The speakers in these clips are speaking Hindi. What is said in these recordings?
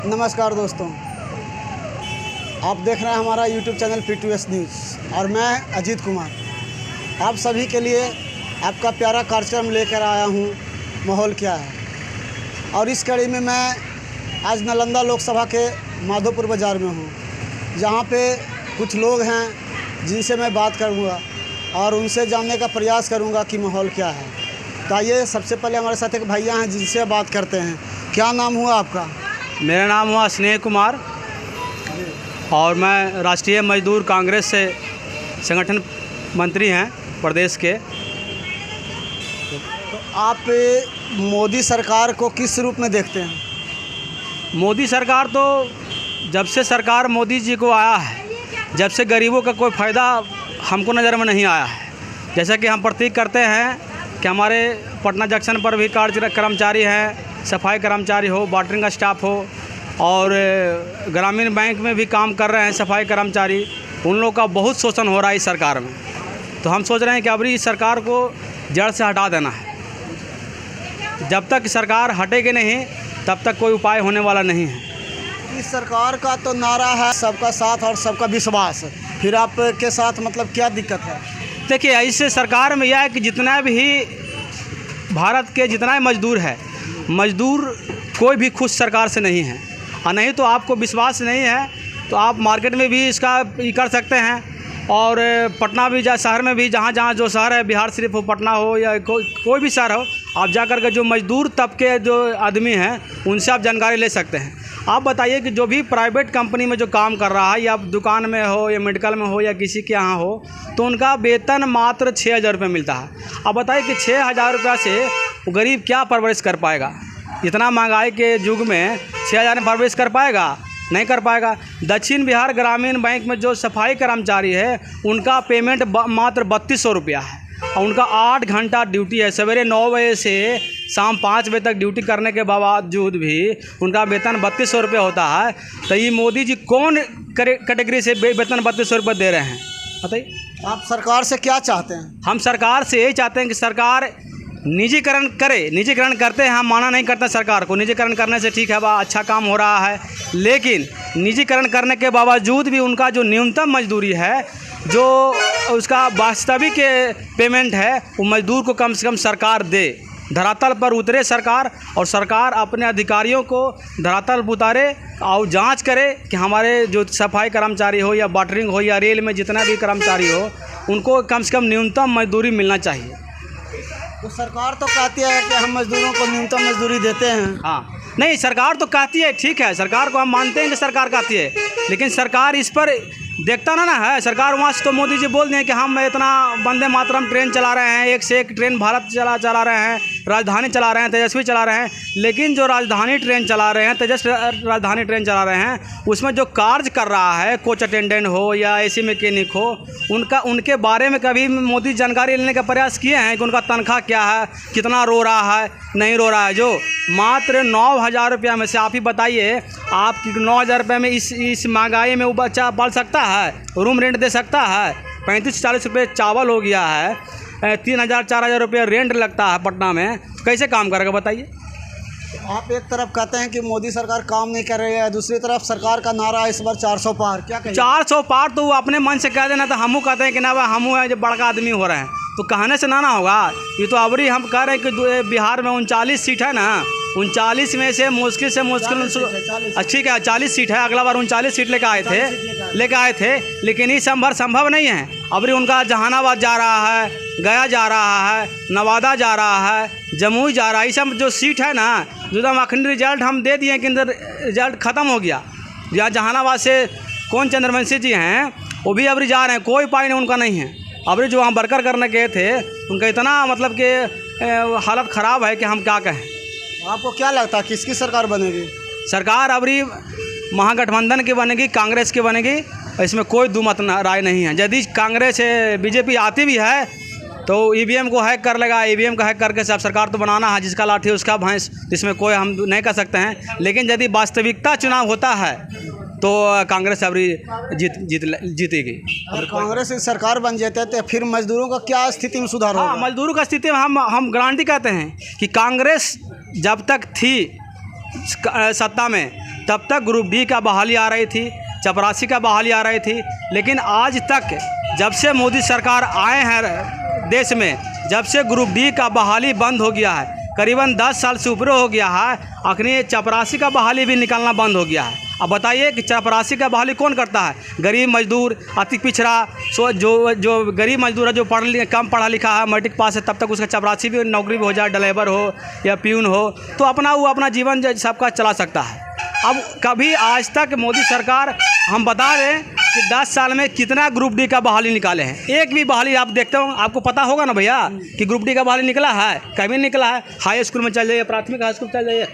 नमस्कार दोस्तों, आप देख रहे हैं हमारा YouTube चैनल P2S न्यूज़ और मैं अजीत कुमार आप सभी के लिए आपका प्यारा कार्यक्रम लेकर आया हूं। माहौल क्या है, और इस कड़ी में मैं आज नालंदा लोकसभा के माधोपुर बाज़ार में हूं, जहां पे कुछ लोग हैं जिनसे मैं बात करूंगा और उनसे जानने का प्रयास करूंगा कि माहौल क्या है। तो आइए, सबसे पहले हमारे साथ एक भैया हैं जिनसे बात करते हैं। क्या नाम हुआ आपका? मेरा नाम हुआ स्नेह कुमार और मैं राष्ट्रीय मजदूर कांग्रेस से संगठन मंत्री हैं प्रदेश के। तो आप मोदी सरकार को किस रूप में देखते हैं? मोदी सरकार तो जब से सरकार मोदी जी को आया है, जब से गरीबों का कोई फ़ायदा हमको नज़र में नहीं आया है। जैसा कि हम प्रतीक करते हैं कि हमारे पटना जंक्शन पर भी कर्मचारी हैं, सफाई कर्मचारी हो, वाटरिंग का स्टाफ हो, और ग्रामीण बैंक में भी काम कर रहे हैं सफाई कर्मचारी। उन लोगों का बहुत शोषण हो रहा है इस सरकार में। तो हम सोच रहे हैं कि अब इस सरकार को जड़ से हटा देना है। जब तक सरकार हटेगी नहीं तब तक कोई उपाय होने वाला नहीं है। इस सरकार का तो नारा है सबका साथ और सबका विश्वास, फिर आपके साथ मतलब क्या दिक्कत है? देखिए, इस सरकार में यह है कि जितना भी भारत के जितना भी मजदूर है, मजदूर कोई भी खुश सरकार से नहीं है। और नहीं तो आपको विश्वास नहीं है तो आप मार्केट में भी इसका ये कर सकते हैं, और पटना भी शहर में भी जहाँ जहाँ जो शहर है, बिहार शरीफ हो, पटना हो या कोई भी शहर हो, आप जाकर के जो मजदूर तबके जो आदमी हैं उनसे आप जानकारी ले सकते हैं। आप बताइए कि जो भी प्राइवेट कंपनी में जो काम कर रहा है, या दुकान में हो या मेडिकल में हो या किसी के यहाँ हो, तो उनका वेतन मात्र 6,000 रुपये मिलता है। आप बताइए कि 6,000 रुपये से गरीब क्या परवरिश कर पाएगा? इतना महंगाई के युग में 6,000 में परवरिश कर पाएगा? नहीं कर पाएगा। दक्षिण बिहार ग्रामीण बैंक में जो सफाई कर्मचारी है उनका पेमेंट मात्र 3200 रुपया है, और उनका 8 घंटा ड्यूटी है। सवेरे 9 बजे से शाम 5 बजे तक ड्यूटी करने के बावजूद भी उनका वेतन 3200 रुपये होता है। तो ये मोदी जी कौन कैटेगरी से वेतन 3200 रुपये दे रहे हैं? बताइए। आप सरकार से क्या चाहते हैं? हम सरकार से यही चाहते हैं कि सरकार निजीकरण करे। निजीकरण करते हैं, हम माना नहीं करते सरकार को। निजीकरण करने से ठीक है, वह अच्छा काम हो रहा है, लेकिन निजीकरण करने के बावजूद भी उनका जो न्यूनतम मजदूरी है, जो उसका वास्तविक पेमेंट है, वो मजदूर को कम से कम सरकार दे। धरातल पर उतरे सरकार, और सरकार अपने अधिकारियों को धरातल पर उतारे और जांच करे कि हमारे जो सफाई कर्मचारी हो या वाटरिंग हो या रेल में जितना भी कर्मचारी हो, उनको कम से कम न्यूनतम मजदूरी मिलना चाहिए। तो सरकार तो कहती है कि हम मजदूरों को न्यूनतम मजदूरी देते हैं। हाँ, नहीं, सरकार तो कहती है, ठीक है, सरकार को हम मानते हैं कि सरकार कहती है, लेकिन सरकार इस पर देखता ना है। सरकार वहाँ से तो मोदी जी बोल दें कि हम इतना वंदे मातरम ट्रेन चला रहे हैं, एक से एक ट्रेन भारत चला रहे हैं, राजधानी चला रहे हैं, तेजस्वी चला रहे हैं, लेकिन जो राजधानी ट्रेन चला रहे हैं, तेजस्वी राजधानी ट्रेन चला रहे हैं, उसमें जो कार्य कर रहा है, कोच अटेंडेंट हो या एसी मैकेनिक हो, उनके बारे में कभी मोदी जानकारी लेने का प्रयास किए हैं कि उनका तनख्वाह क्या है, कितना रो रहा है, नहीं रो रहा है? जो मात्र 9,000 रुपया में से आप ही बताइए, आप 9,000 रुपये में इस महंगाई में वो बच्चा पढ़ सकता है, रूम रेंट दे सकता है? 35-40 रुपये चावल हो गया है, 3,000-4,000 रुपये रेंट लगता है पटना में, कैसे काम करेगा बताइए? आप एक तरफ कहते हैं कि मोदी सरकार काम नहीं कर रही है, दूसरी तरफ सरकार का नारा इस बार 400 पार। क्या कहें? 400 पार तो वो अपने मन से कह देना, तो हमू कहते हैं कि ना भाई हमू है जो बड़का आदमी हो रहे हैं, तो कहने से ना होगा। ये तो अबरी हम कह रहे हैं कि बिहार में 39 सीट है ना, 39 में से मुश्किल ठीक है 40 सीट है। अगला बार 39 सीट लेकर आए थे, लेकिन ये संभव नहीं है। अबरी उनका जहानाबाद जा रहा है, गया जा रहा है, नवादा जा रहा है, जमुई जा रहा है। ये सब जो सीट है ना, जो अखंड रिजल्ट हम दे दिए, कि रिजल्ट ख़त्म हो गया। या जहानाबाद से कौन चंद्रवंशी जी हैं, वो भी अबरी जा रहे हैं, कोई उपाय नहीं उनका नहीं है। अबरी जो वहाँ वर्कर करने गए थे, उनका इतना मतलब कि हालत ख़राब है कि हम क्या कहें। आपको क्या लगता है किसकी सरकार बनेगी? सरकार अबरी महागठबंधन की बनेगी, कांग्रेस की बनेगी, इसमें कोई दुमत राय नहीं है। यदि कांग्रेस बीजेपी आती भी है तो ईवीएम को हैक कर लेगा, ईवीएम को हैक करके सब सरकार तो बनाना है, जिसका लाठी उसका भैंस, इसमें कोई हम नहीं कर सकते हैं। लेकिन यदि वास्तविकता चुनाव होता है तो कांग्रेस अबरी जीतेगी। अगर कांग्रेस की सरकार बन जाते तो फिर मजदूरों का क्या स्थिति में सुधार होगा? हाँ, मजदूरों का स्थिति में हम गारंटी कहते हैं कि कांग्रेस जब तक थी सत्ता में तब तक ग्रुप डी का बहाली आ रही थी, चपरासी का बहाली आ रही थी। लेकिन आज तक जब से मोदी सरकार आए हैं देश में, जब से ग्रुप डी का बहाली बंद हो गया है, करीबन 10 साल से ऊपर हो गया है, आखिर चपरासी का बहाली भी निकालना बंद हो गया है। अब बताइए कि चपरासी का बहाली कौन करता है? गरीब मजदूर, अति पिछड़ा, जो गरीब मजदूर है, जो कम पढ़ा लिखा है, मैट्रिक पास है, तब तक उसका चपरासी भी नौकरी भी हो जाए, ड्राइवर हो या प्यून हो, तो वो अपना जीवन सबका चला सकता है। अब कभी आज तक मोदी सरकार, हम बता दें कि 10 साल में कितना ग्रुप डी का बहाली निकाले हैं। एक भी बहाली आप देखते हो, आपको पता होगा ना भैया कि ग्रुप डी का बहाली निकला है? कभी निकला है। हाई स्कूल में चल जाइए, प्राथमिक हाई स्कूल चल जाइए,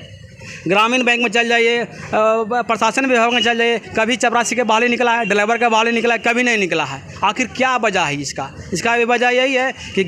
ग्रामीण बैंक में चल जाइए, प्रशासन विभाग में चल जाइए, कभी चपरासी के बहाली निकला है, ड्राइवर का बहाली निकला है? कभी नहीं निकला है। आखिर क्या वजह है इसका भी वजह यही है कि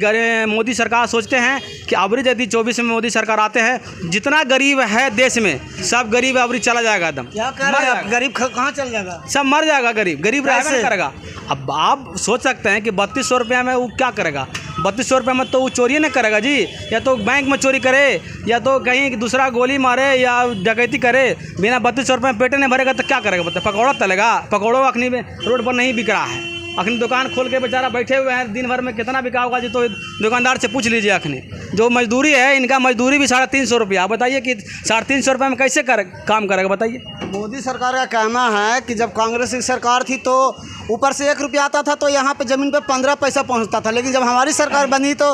मोदी सरकार सोचते हैं कि अबरी यदि 24 में मोदी सरकार आते हैं, जितना गरीब है देश में सब गरीब अबरी चला जाएगा एकदम। क्या कर रहे हैं? गरीब कहाँ चल जाएगा? सब मर जाएगा। गरीब रहना नहीं करेगा। अब आप सोच सकते हैं कि 3200 रुपये में वो क्या करेगा? 3200 रुपये में तो वो चोरी नहीं करेगा जी, या तो बैंक में चोरी करे, या तो कहीं दूसरा गोली मारे, या डकैती करे। बिना 3200 रुपये में पेटे नहीं भरेगा तो क्या करेगा? बताए, पकौड़ा तलेगा? पकौड़ो अखनी में रोड पर नहीं बिक रहा है। अखनी दुकान खोल के बेचारा बैठे हुए हैं, दिन भर में कितना बिका होगा जी, तो दुकानदार से पूछ लीजिए। अखनी जो मजदूरी है, इनका मजदूरी भी 350 रुपया। आप बताइए कि 350 रुपये में कैसे काम करेगा? बताइए। मोदी सरकार का कहना है कि जब कांग्रेस की सरकार थी तो ऊपर से 1 रुपया आता था तो यहाँ पे ज़मीन पे 15 पैसा पहुँचता था, लेकिन जब हमारी सरकार बनी तो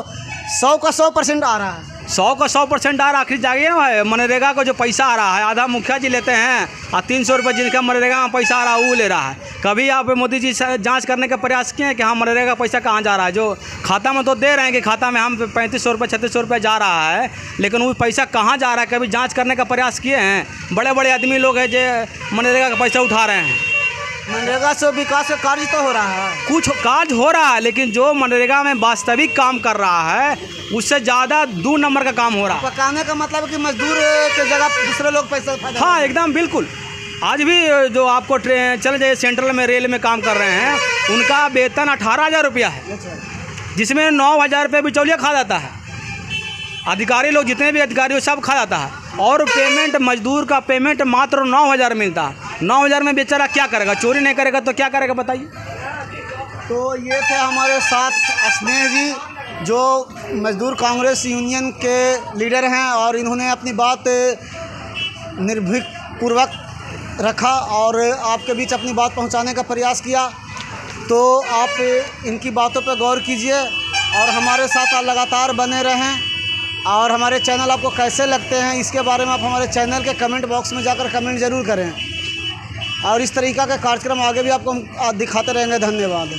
100 का 100% आ रहा है। 100 का 100% आ रहा। आखिर जाइए ना, मनरेगा को जो पैसा आ रहा है आधा मुखिया जी लेते हैं, और 300 रुपये जिनका मनरेगा में पैसा आ रहा है वो ले रहा है। कभी आप मोदी जी जांच करने का प्रयास किए हैं कि हाँ मनरेगा पैसा कहाँ जा रहा है? जो खाता में तो दे रहे हैं कि खाता में हम 3500 रुपये 3600 रुपये जा रहा है, लेकिन वो पैसा कहाँ जा रहा है कभी जाँच करने का प्रयास किए हैं? बड़े बड़े आदमी लोग हैं जो मनरेगा का पैसा उठा रहे हैं। मनरेगा से विकास का कार्य तो हो रहा है, कुछ कार्य हो रहा है, लेकिन जो मनरेगा में वास्तविक काम कर रहा है उससे ज़्यादा 2 नंबर का काम हो रहा है। पकाने का मतलब कि मजदूर के जगह दूसरे लोग पैसा। हाँ एकदम बिल्कुल। आज भी जो आपको चल जाइए सेंट्रल में रेल में काम कर रहे हैं, उनका वेतन 18,000 रुपया है, जिसमें 9,000 रुपये बिचौलिया खा जाता है। अधिकारी लोग जितने भी अधिकारी हो सब खा जाता है, और पेमेंट मजदूर का पेमेंट मात्र 9,000 मिलता है। 9,000 में बेचारा क्या करेगा? चोरी नहीं करेगा तो क्या करेगा? बताइए। तो ये थे हमारे साथ स्नेह जी, जो मजदूर कांग्रेस यूनियन के लीडर हैं, और इन्होंने अपनी बात निर्भीकपूर्वक रखा और आपके बीच अपनी बात पहुंचाने का प्रयास किया। तो आप इनकी बातों पर गौर कीजिए और हमारे साथ लगातार बने रहें। और हमारे चैनल आपको कैसे लगते हैं इसके बारे में आप हमारे चैनल के कमेंट बॉक्स में जाकर कमेंट ज़रूर करें, और इस तरीक़ा के कार्यक्रम आगे भी आपको हम दिखाते रहेंगे। धन्यवाद।